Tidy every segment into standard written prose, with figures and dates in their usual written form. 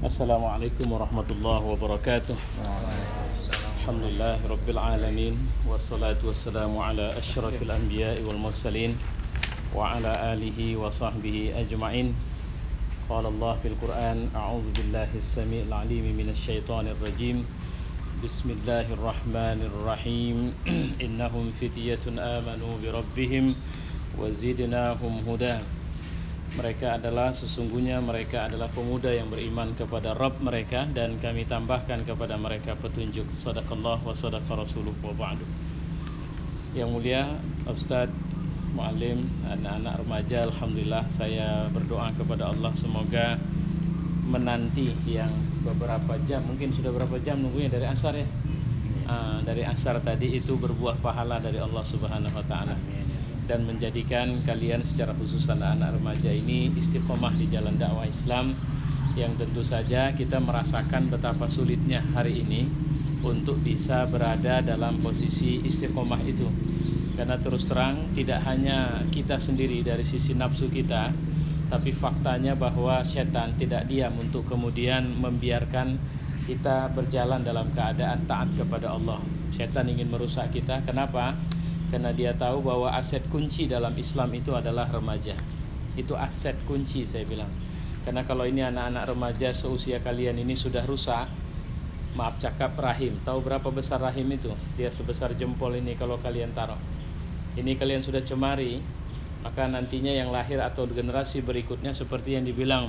Assalamualaikum warahmatullahi wabarakatuh. Alhamdulillah rabbil alamin wassalatu wassalamu ala asyrafil anbiya'i wal mursalin wa ala alihi wa sahbihi ajma'in. Qala Allah fil Qur'an, a'udzu billahi as-sami'il 'alim minasy syaithanir rajim. Bismillahirrahmanirrahim. Innahum fityatun amanu bi rabbihim wa zidnahum huda. Sesungguhnya mereka adalah pemuda yang beriman kepada Rabb mereka dan kami tambahkan kepada mereka petunjuk. Shadaqallah wa shadaqa rasuluh wa ba'du. Yang mulia Ustaz, Muallim, anak-anak remaja, alhamdulillah saya berdoa kepada Allah semoga menanti yang beberapa jam, mungkin sudah berapa jam nunggunya dari asar ya. Dari asar tadi itu berbuah pahala dari Allah Subhanahu wa taala. Dan menjadikan kalian secara khusus anak-anak remaja ini istiqomah di jalan dakwah Islam, yang tentu saja kita merasakan betapa sulitnya hari ini untuk bisa berada dalam posisi istiqomah itu. Karena terus terang tidak hanya kita sendiri dari sisi nafsu kita, tapi faktanya bahwa setan tidak diam untuk kemudian membiarkan kita berjalan dalam keadaan taat kepada Allah. Setan ingin merusak kita. Kenapa? Karena dia tahu bahwa aset kunci dalam Islam itu adalah remaja. Itu aset kunci saya bilang. Karena kalau ini anak-anak remaja seusia kalian ini sudah rusak, maaf cakap, rahim. Tahu berapa besar rahim itu? Dia sebesar jempol ini kalau kalian taruh. Ini kalian sudah cemari, maka nantinya yang lahir atau generasi berikutnya seperti yang dibilang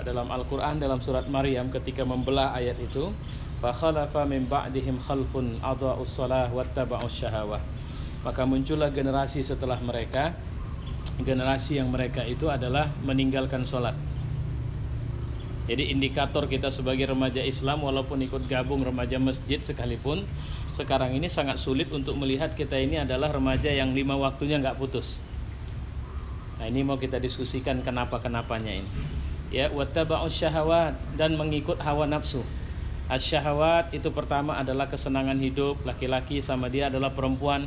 dalam Al-Quran dalam surat Maryam ketika membelah ayat itu, fakhalafa min ba'dihim khalfun adha'us shalah wattaba'us syahawah. Maka muncullah generasi setelah mereka, generasi yang mereka itu adalah meninggalkan sholat. Jadi indikator kita sebagai remaja Islam, walaupun ikut gabung remaja masjid sekalipun, sekarang ini sangat sulit untuk melihat kita ini adalah remaja yang 5 waktunya nggak putus. Nah ini mau kita diskusikan kenapa-kenapanya ini. Ya, wattaba'us syahawat, dan mengikut hawa nafsu. As-syahawat itu pertama adalah kesenangan hidup, laki-laki sama dia adalah perempuan,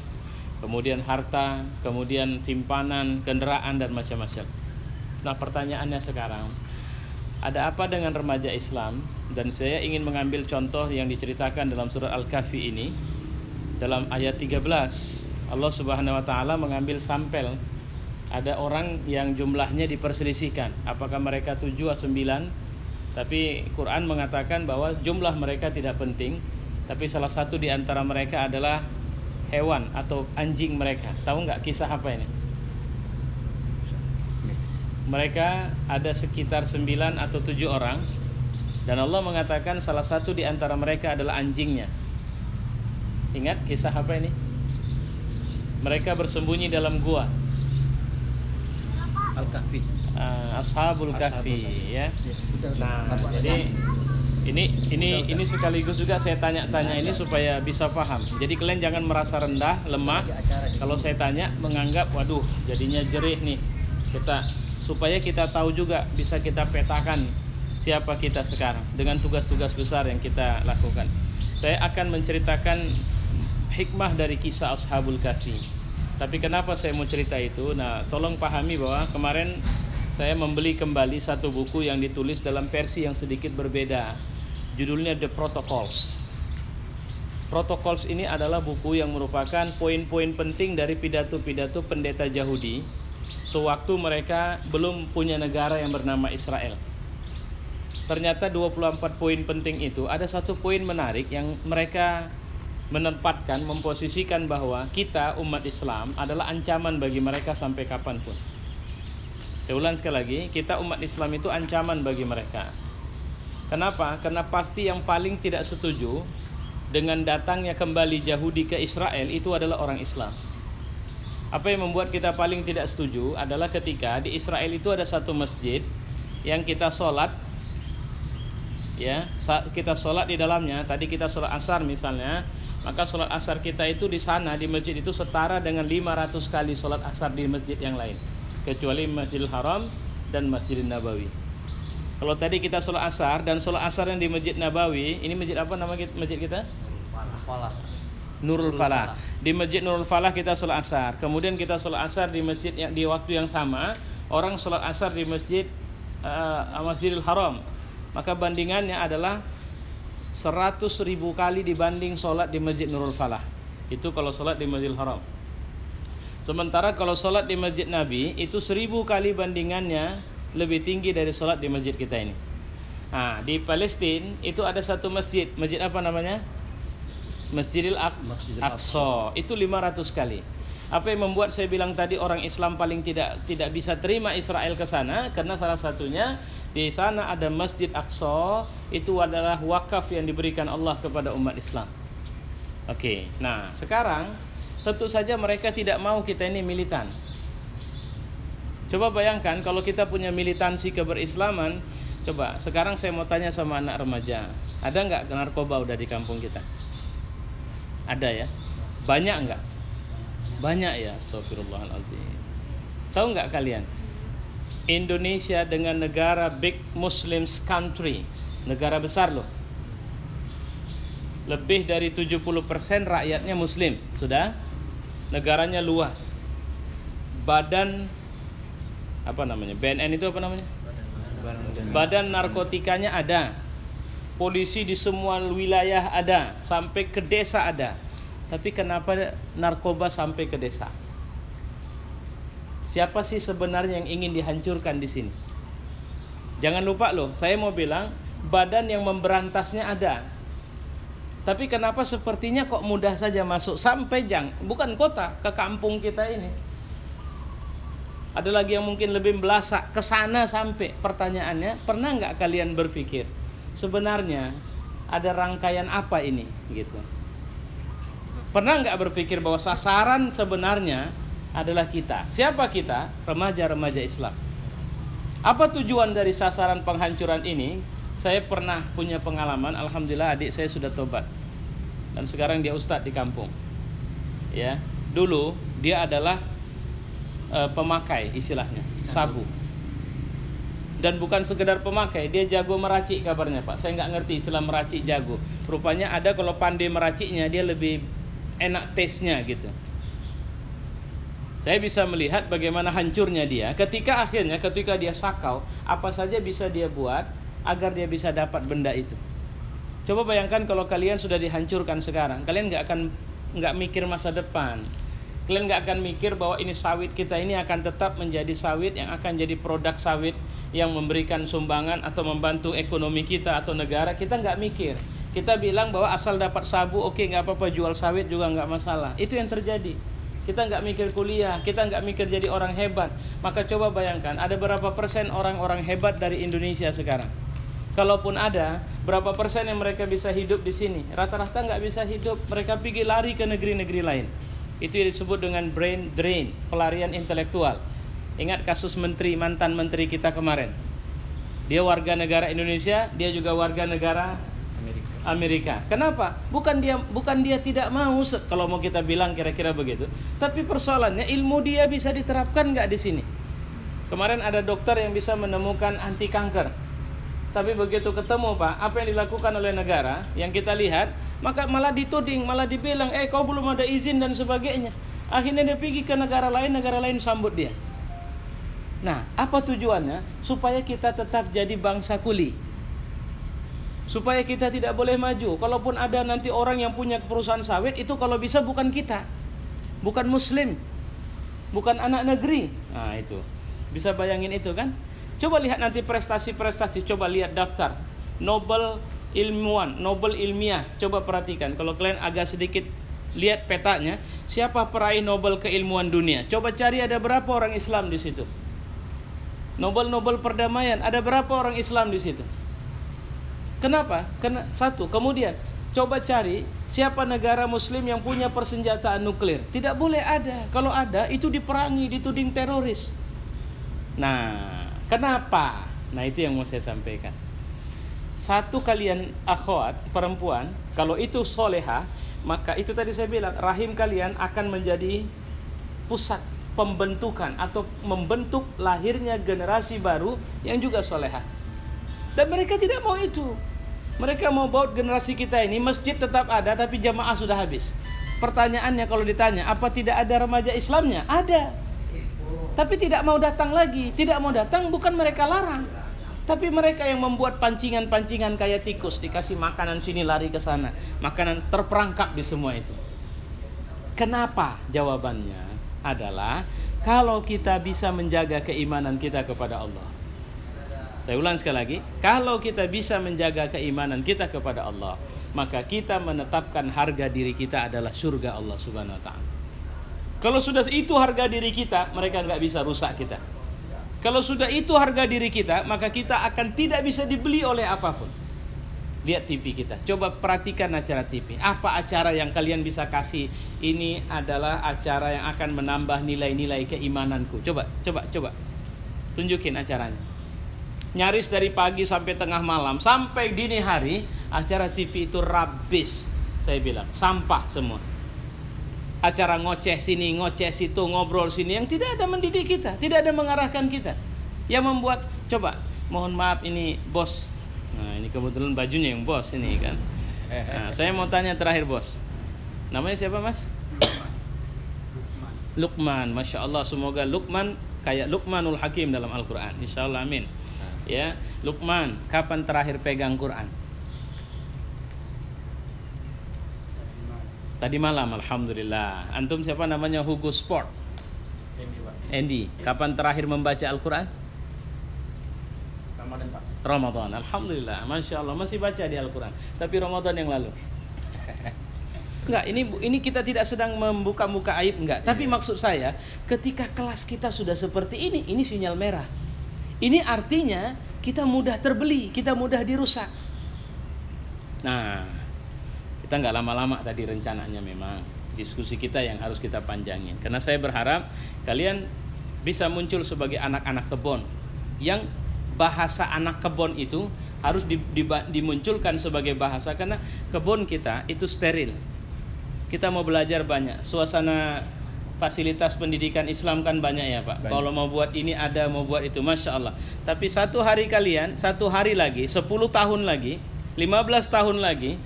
kemudian harta, kemudian simpanan, kendaraan dan macam-macam. Nah pertanyaannya sekarang, ada apa dengan remaja Islam? Dan saya ingin mengambil contoh yang diceritakan dalam surat Al-Kahfi ini. Dalam ayat 13 Allah Subhanahu wa taala mengambil sampel. Ada orang yang jumlahnya diperselisihkan, apakah mereka 7 atau 9. Tapi Quran mengatakan bahwa jumlah mereka tidak penting, tapi salah satu di antara mereka adalah hewan atau anjing mereka. Tahu nggak kisah apa ini? Mereka ada sekitar 9 atau 7 orang, dan Allah mengatakan salah satu di antara mereka adalah anjingnya. Ingat kisah apa ini? Mereka bersembunyi dalam gua. Al-Kahfi. Ashabul Kahfi ya. Nah, jadi ini sekaligus juga saya tanya ini supaya bisa paham. Jadi kalian jangan merasa rendah, lemah. Kalau saya tanya menganggap waduh, jadinya jerih nih. Supaya kita tahu juga, bisa kita petakan siapa kita sekarang dengan tugas-tugas besar yang kita lakukan. Saya akan menceritakan hikmah dari kisah Ashabul Kahfi. Tapi kenapa saya mau cerita itu? Nah, tolong pahami bahwa kemarin saya membeli kembali satu buku yang ditulis dalam versi yang sedikit berbeda. Judulnya The Protocols. Protocols ini adalah buku yang merupakan poin-poin penting dari pidato-pidato pendeta Yahudi sewaktu mereka belum punya negara yang bernama Israel. Ternyata 24 poin penting itu ada satu poin menarik yang mereka menempatkan, memposisikan bahwa kita umat Islam adalah ancaman bagi mereka sampai kapanpun. Saya ulang sekali lagi, kita umat Islam itu ancaman bagi mereka. Kenapa? Karena pasti yang paling tidak setuju dengan datangnya kembali Yahudi ke Israel itu adalah orang Islam. Apa yang membuat kita paling tidak setuju adalah ketika di Israel itu ada satu masjid yang kita sholat, ya, kita sholat di dalamnya. Tadi kita sholat asar misalnya, maka sholat asar kita itu di sana di masjid itu setara dengan 500 kali sholat asar di masjid yang lain, kecuali Masjidil Haram dan Masjidil Nabawi. Kalau tadi kita sholat asar, dan sholat asar yang di Masjid Nabawi, ini masjid apa nama masjid kita? Nurul Falah. Di Masjid Nurul Falah kita sholat asar. Kemudian kita sholat asar di masjid yang di waktu yang sama, orang sholat asar di Masjidil Haram. maka bandingannya adalah 100.000 kali dibanding sholat di Masjid Nurul Falah. Itu kalau sholat di Masjidil Haram. Sementara kalau sholat di Masjid Nabi itu 1000 kali bandingannya lebih tinggi dari sholat di masjid kita ini. Nah, di Palestina itu ada satu masjid. Masjid apa namanya? Masjidil Aqsa. Itu 500 kali. Apa yang membuat saya bilang tadi orang Islam paling tidak bisa terima Israel ke sana, karena salah satunya di sana ada Masjid Aqsa, itu adalah wakaf yang diberikan Allah kepada umat Islam. Oke. Nah, sekarang tentu saja mereka tidak mau kita ini militan. Coba bayangkan kalau kita punya militansi keberislaman. Coba sekarang saya mau tanya sama anak remaja, ada nggak narkoba udah di kampung kita? Ada ya? Banyak nggak? Banyak ya, astagfirullahaladzim. Tahu nggak kalian? Indonesia dengan negara big Muslim country, negara besar loh. Lebih dari 70% rakyatnya Muslim, sudah. Negaranya luas. Badan apa namanya? BNN itu apa namanya? Badan narkotikanya ada. Polisi di semua wilayah ada, sampai ke desa ada. Tapi kenapa narkoba sampai ke desa? Siapa sih sebenarnya yang ingin dihancurkan di sini? Jangan lupa loh, saya mau bilang badan yang memberantasnya ada. Tapi kenapa sepertinya kok mudah saja masuk sampai bukan kota, ke kampung kita ini. Ada lagi yang mungkin lebih belasak ke sana sampai. Pertanyaannya, pernah nggak kalian berpikir sebenarnya ada rangkaian apa ini gitu? Pernah nggak berpikir bahwa sasaran sebenarnya adalah kita? Siapa kita? Remaja-remaja Islam. Apa tujuan dari sasaran penghancuran ini? Saya pernah punya pengalaman. Alhamdulillah adik saya sudah tobat dan sekarang dia ustadz di kampung. Ya, dulu dia adalah pemakai istilahnya sabu. Dan bukan sekedar pemakai, dia jago meracik kabarnya Pak. Saya nggak ngerti istilah meracik jago. Rupanya ada kalau pandai meraciknya dia lebih enak taste-nya gitu. Saya bisa melihat bagaimana hancurnya dia ketika dia sakau, apa saja bisa dia buat agar dia bisa dapat benda itu. Coba bayangkan kalau kalian sudah dihancurkan sekarang, kalian nggak mikir masa depan. Kalian nggak akan mikir bahwa ini sawit kita ini akan tetap menjadi sawit yang akan jadi produk sawit yang memberikan sumbangan atau membantu ekonomi kita atau negara. Kita nggak mikir. Kita bilang bahwa asal dapat sabu, oke, nggak apa-apa, jual sawit juga nggak masalah. Itu yang terjadi. Kita nggak mikir kuliah, kita nggak mikir jadi orang hebat. Maka coba bayangkan, ada berapa persen orang-orang hebat dari Indonesia sekarang? Kalaupun ada, berapa persen yang mereka bisa hidup di sini? Rata-rata nggak bisa hidup. Mereka pergi lari ke negeri-negeri lain. Itu yang disebut dengan brain drain, pelarian intelektual. Ingat kasus mantan menteri kita kemarin. Dia warga negara Indonesia, dia juga warga negara Amerika. Kenapa? Bukan dia tidak mau, kalau mau kita bilang kira-kira begitu. Tapi persoalannya ilmu dia bisa diterapkan nggak di sini? Kemarin ada dokter yang bisa menemukan anti kanker. Tapi begitu ketemu Pak, apa yang dilakukan oleh negara yang kita lihat, maka malah dituding, malah dibilang, kau belum ada izin dan sebagainya. Akhirnya dia pergi ke negara lain sambut dia. Nah, apa tujuannya? Supaya kita tetap jadi bangsa kuli. Supaya kita tidak boleh maju. Kalaupun ada nanti orang yang punya perusahaan sawit, itu kalau bisa bukan kita. Bukan muslim. Bukan anak negeri. Nah itu. Bisa bayangin itu kan? Coba lihat nanti prestasi-prestasi. Coba lihat daftar Nobel ilmuwan, Nobel ilmiah. Coba perhatikan. Kalau kalian agak sedikit lihat petanya, siapa peraih Nobel keilmuan dunia? Coba cari ada berapa orang Islam di situ. Nobel perdamaian, ada berapa orang Islam di situ? Kenapa? Satu, kemudian coba cari siapa negara muslim yang punya persenjataan nuklir. Tidak boleh ada. Kalau ada, itu diperangi, dituding teroris. Nah, kenapa? Nah, itu yang mau saya sampaikan. Satu, kalian akhwat, perempuan, kalau itu soleha, maka itu tadi saya bilang, rahim kalian akan menjadi pusat pembentukan atau membentuk lahirnya generasi baru yang juga soleha. Dan mereka tidak mau itu. Mereka mau baut generasi kita ini, masjid tetap ada tapi jamaah sudah habis. Pertanyaannya kalau ditanya, apa tidak ada remaja Islamnya? Ada. Tapi tidak mau datang lagi. Tidak mau datang bukan mereka larang, Tapi mereka yang membuat pancingan-pancingan kayak tikus, dikasih makanan sini lari ke sana, makanan terperangkap di semua itu. Kenapa? Jawabannya adalah kalau kita bisa menjaga keimanan kita kepada Allah. Saya ulang sekali lagi, kalau kita bisa menjaga keimanan kita kepada Allah, maka kita menetapkan harga diri kita adalah surga Allah Subhanahu wa taala. Kalau sudah itu harga diri kita, mereka nggak bisa rusak kita. Kalau sudah itu harga diri kita, maka kita akan tidak bisa dibeli oleh apapun. Lihat TV kita, coba perhatikan acara TV. Apa acara yang kalian bisa kasih? Ini adalah acara yang akan menambah nilai-nilai keimananku. Coba tunjukin acaranya. Nyaris dari pagi sampai tengah malam, sampai dini hari, acara TV itu rabis. Saya bilang, sampah semua. Acara ngoceh sini, ngoceh situ, ngobrol sini, yang tidak ada mendidik kita, tidak ada mengarahkan kita. Yang membuat, coba, mohon maaf ini bos. Nah, ini kebetulan bajunya yang bos ini kan. Nah, saya mau tanya terakhir bos. Namanya siapa mas? Luqman. Masya Allah, semoga Luqman kayak Luqmanul Hakim dalam Al-Quran. Insya Allah, amin. Ya, Luqman, kapan terakhir pegang Quran? Tadi malam, alhamdulillah. Antum siapa namanya? Hugo Sport. Andy. Kapan terakhir membaca Al-Quran? Ramadan Pak. Ramadan, alhamdulillah. Masya Allah, masih baca di Al-Quran. Tapi Ramadan yang lalu. Enggak, ini kita tidak sedang membuka-buka aib, enggak. Tapi maksud saya, ketika kelas kita sudah seperti ini sinyal merah. Ini artinya kita mudah terbeli, kita mudah dirusak. Nah, kita nggak lama-lama tadi rencananya, memang diskusi kita yang harus kita panjangin. Karena saya berharap kalian bisa muncul sebagai anak-anak kebon, yang bahasa anak kebon itu harus dimunculkan sebagai bahasa, karena kebun kita itu steril. Kita mau belajar banyak, suasana fasilitas pendidikan Islam kan banyak ya Pak. Banyak. Kalau mau buat ini ada, mau buat itu, Masya Allah. Tapi satu hari lagi, 10 tahun lagi, 15 tahun lagi,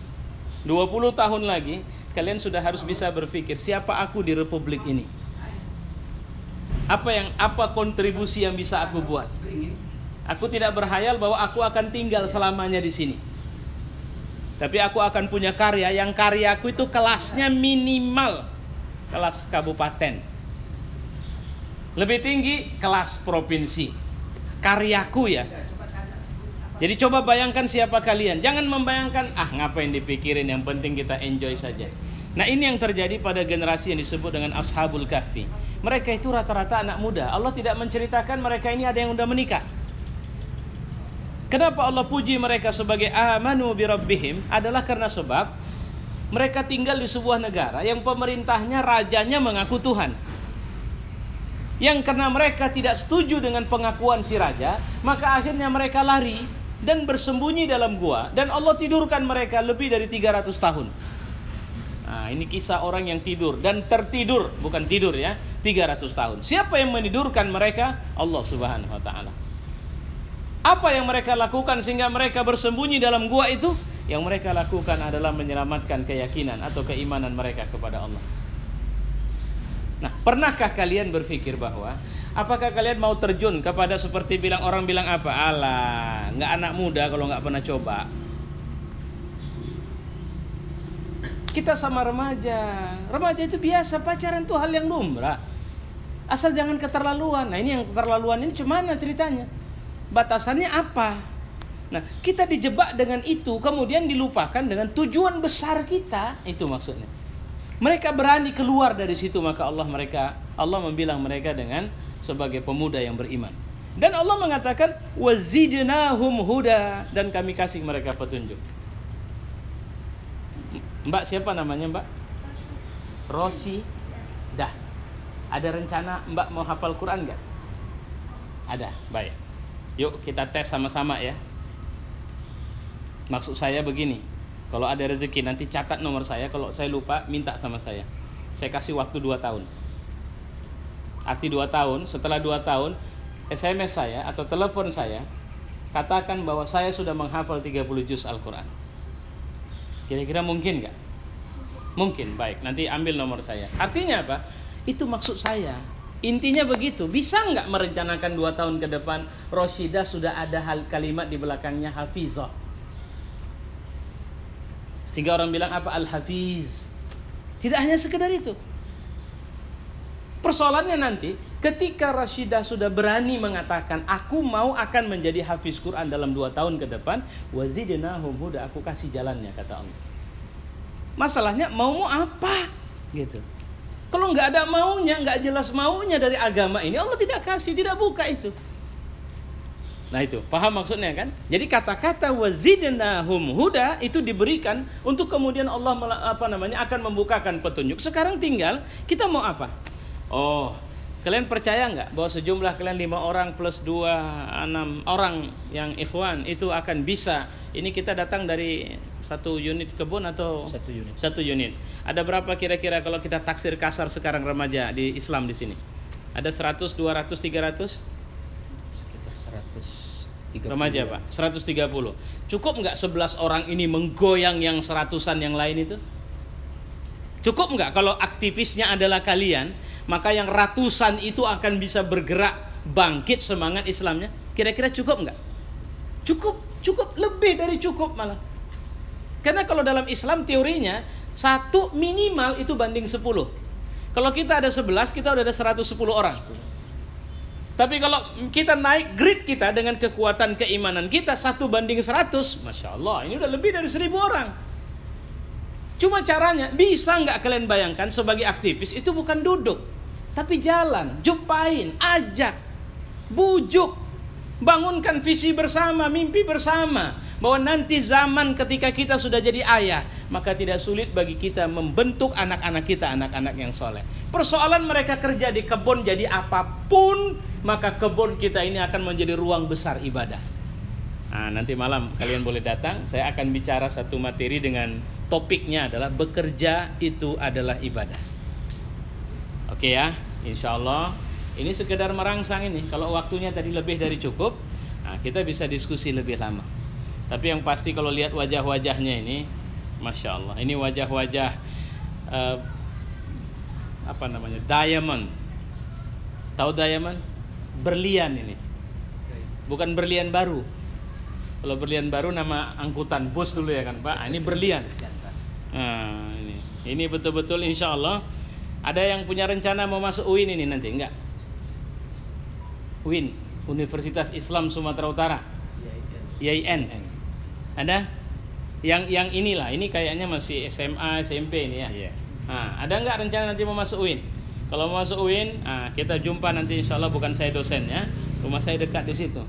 20 tahun lagi, kalian sudah harus bisa berpikir, siapa aku di republik ini? Apa kontribusi yang bisa aku buat? Aku tidak berhayal bahwa aku akan tinggal selamanya di sini. Tapi aku akan punya karya, yang karyaku itu kelasnya minimal kelas kabupaten, lebih tinggi kelas provinsi. Karyaku ya. Jadi coba bayangkan siapa kalian. Jangan membayangkan, ngapain dipikirin, yang penting kita enjoy saja. Nah, ini yang terjadi pada generasi yang disebut dengan Ashabul Kahfi. Mereka itu rata-rata anak muda. Allah tidak menceritakan mereka ini ada yang sudah menikah. Kenapa Allah puji mereka sebagai amanu bi rabbihim? Adalah karena sebab mereka tinggal di sebuah negara yang pemerintahnya, rajanya mengaku Tuhan. Yang karena mereka tidak setuju dengan pengakuan si raja, maka akhirnya mereka lari dan bersembunyi dalam gua, dan Allah tidurkan mereka lebih dari 300 tahun. Nah, ini kisah orang yang tidur dan tertidur, bukan tidur ya, 300 tahun. Siapa yang menidurkan mereka? Allah Subhanahu wa taala. Apa yang mereka lakukan sehingga mereka bersembunyi dalam gua itu? Yang mereka lakukan adalah menyelamatkan keyakinan atau keimanan mereka kepada Allah. Nah, pernahkah kalian berpikir bahwa apakah kalian mau terjun kepada seperti orang bilang apa? Alah, nggak anak muda kalau nggak pernah coba. Kita sama remaja. Remaja itu biasa, pacaran itu hal yang lumrah. Asal jangan keterlaluan. Nah, ini yang keterlaluan ini gimana ceritanya? Batasannya apa? Nah, kita dijebak dengan itu, kemudian dilupakan dengan tujuan besar kita. Itu maksudnya. Mereka berani keluar dari situ, maka Allah membilang mereka dengan sebagai pemuda yang beriman. Dan Allah mengatakan wazidnahum huda, dan kami kasih mereka petunjuk. Mbak siapa namanya Mbak? Rosi. Dah. Ada rencana Mbak mau hafal Quran enggak? Ada. Baik. Yuk kita tes sama-sama ya. Maksud saya begini, kalau ada rezeki nanti catat nomor saya, kalau saya lupa minta sama saya. Saya kasih waktu 2 tahun. Arti 2 tahun, setelah 2 tahun SMS saya atau telepon saya, katakan bahwa saya sudah menghafal 30 juz Al-Quran. Kira-kira mungkin gak? Mungkin, baik, nanti ambil nomor saya. Artinya apa? Itu maksud saya. Intinya begitu. Bisa nggak merencanakan 2 tahun ke depan Rasyidah sudah ada kalimat di belakangnya hafizah. Sehingga orang bilang apa? Al-Hafiz. Tidak hanya sekedar itu. Persoalannya nanti ketika Rasyidah sudah berani mengatakan aku mau akan menjadi hafiz Quran dalam 2 tahun ke depan, wazidnahum huda, aku kasih jalannya, kata Allah. Masalahnya maumu apa? Gitu. Kalau nggak ada maunya, nggak jelas maunya dari agama ini, Allah tidak kasih, tidak buka itu. Nah itu, paham maksudnya kan? Jadi kata-kata wazidnahum huda itu diberikan untuk kemudian Allah akan membukakan petunjuk. Sekarang tinggal kita mau apa? Oh, kalian percaya nggak bahwa sejumlah kalian 5 orang plus 2, 6 orang yang ikhwan itu akan bisa? Ini kita datang dari 1 unit kebun atau 1 unit? 1 unit. Ada berapa kira-kira kalau kita taksir kasar sekarang remaja di Islam di sini? Ada 100, 200, 300? Sekitar 130 remaja Pak, 130. Cukup nggak 11 orang ini menggoyang yang 100-an yang lain itu? Cukup nggak kalau aktivisnya adalah kalian, maka yang ratusan itu akan bisa bergerak, bangkit semangat Islamnya? Kira-kira cukup nggak? Cukup, lebih dari cukup malah. Karena kalau dalam Islam teorinya 1 minimal itu banding 10. Kalau kita ada 11, kita udah ada 110 orang. Tapi kalau kita naik grade kita dengan kekuatan keimanan kita 1 banding 100, Masya Allah, ini udah lebih dari 1000 orang. Cuma caranya, bisa nggak kalian bayangkan sebagai aktivis itu bukan duduk, tapi jalan, jumpain, ajak, bujuk, bangunkan visi bersama, mimpi bersama, bahwa nanti zaman ketika kita sudah jadi ayah, maka tidak sulit bagi kita membentuk anak-anak kita, anak-anak yang soleh. Persoalan mereka kerja di kebun jadi apapun, maka kebun kita ini akan menjadi ruang besar ibadah. Nah, nanti malam kalian boleh datang, saya akan bicara satu materi dengan topiknya adalah bekerja itu adalah ibadah. Oke ya, insya Allah. Ini sekedar merangsang ini. Kalau waktunya tadi lebih dari cukup, nah kita bisa diskusi lebih lama. Tapi yang pasti kalau lihat wajah-wajahnya ini, Masya Allah, ini wajah-wajah diamond. Tahu diamond? Berlian ini. Bukan berlian baru. Kalau berlian baru nama angkutan bus dulu ya kan Pak. Ini berlian. Nah, ini betul-betul insya Allah. Ada yang punya rencana mau masuk UIN ini nanti? Enggak? UIN, Universitas Islam Sumatera Utara. IAIN. Ada? Yang inilah, ini kayaknya masih SMA, SMP ini ya. Nah, ada enggak rencana nanti mau masuk UIN? Kalau mau masuk UIN, kita jumpa nanti insya Allah. Bukan saya dosen ya. Rumah saya dekat di situ.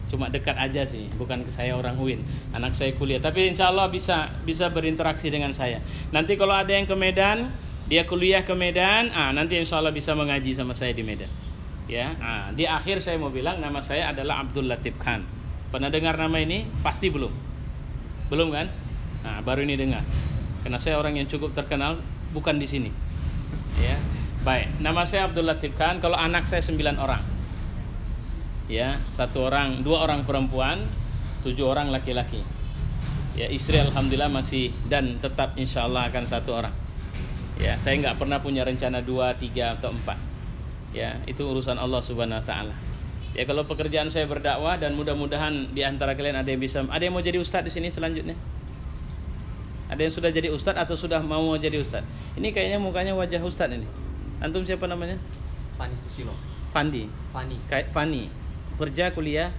Cuma dekat aja sih, bukan saya orang UIN. Anak saya kuliah, tapi insya Allah bisa berinteraksi dengan saya. Nanti kalau ada yang ke Medan, dia kuliah ke Medan, nanti insya Allah bisa mengaji sama saya di Medan. Ya, di akhir saya mau bilang nama saya adalah Abdul Latif Khan. Pernah dengar nama ini? Pasti belum. Belum kan? Baru ini dengar. Karena saya orang yang cukup terkenal, bukan di sini. Ya, baik. Nama saya Abdul Latif Khan. Kalau anak saya 9 orang. Ya, 1 orang, 2 orang perempuan, 7 orang laki-laki. Ya, istri alhamdulillah masih dan tetap insya Allah akan 1 orang. Ya, saya nggak pernah punya rencana 2, 3 atau 4. Ya, itu urusan Allah Subhanahu Wa Taala. Ya, kalau pekerjaan saya berdakwah dan mudah-mudahan di antara kalian ada yang mau jadi ustadz di sini selanjutnya. Ada yang sudah jadi ustadz atau sudah mau jadi ustadz? Ini kayaknya mukanya wajah ustadz ini. Antum siapa namanya? Fani Susilo. Fandi. Kayak Fani. Kerja, kuliah?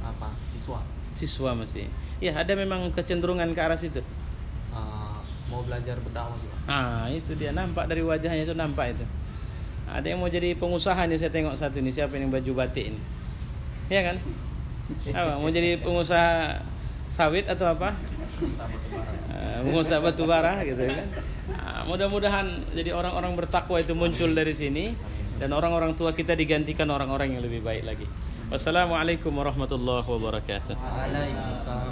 Apa? Siswa masih. Ya, ada memang kecenderungan ke arah situ. Mau belajar berdakwah sih Pak. Itu dia, nampak dari wajahnya itu, nampak itu. Ada yang mau jadi pengusaha nih, saya tengok satu ini. Siapa yang baju batik ini? Ya kan? Mau jadi pengusaha sawit atau apa? Pengusaha batu bara gitu kan. Mudah-mudahan jadi orang-orang bertakwa itu muncul dari sini. Dan orang-orang tua kita digantikan orang-orang yang lebih baik lagi. Wassalamualaikum warahmatullahi wabarakatuh. Waalaikumsalam.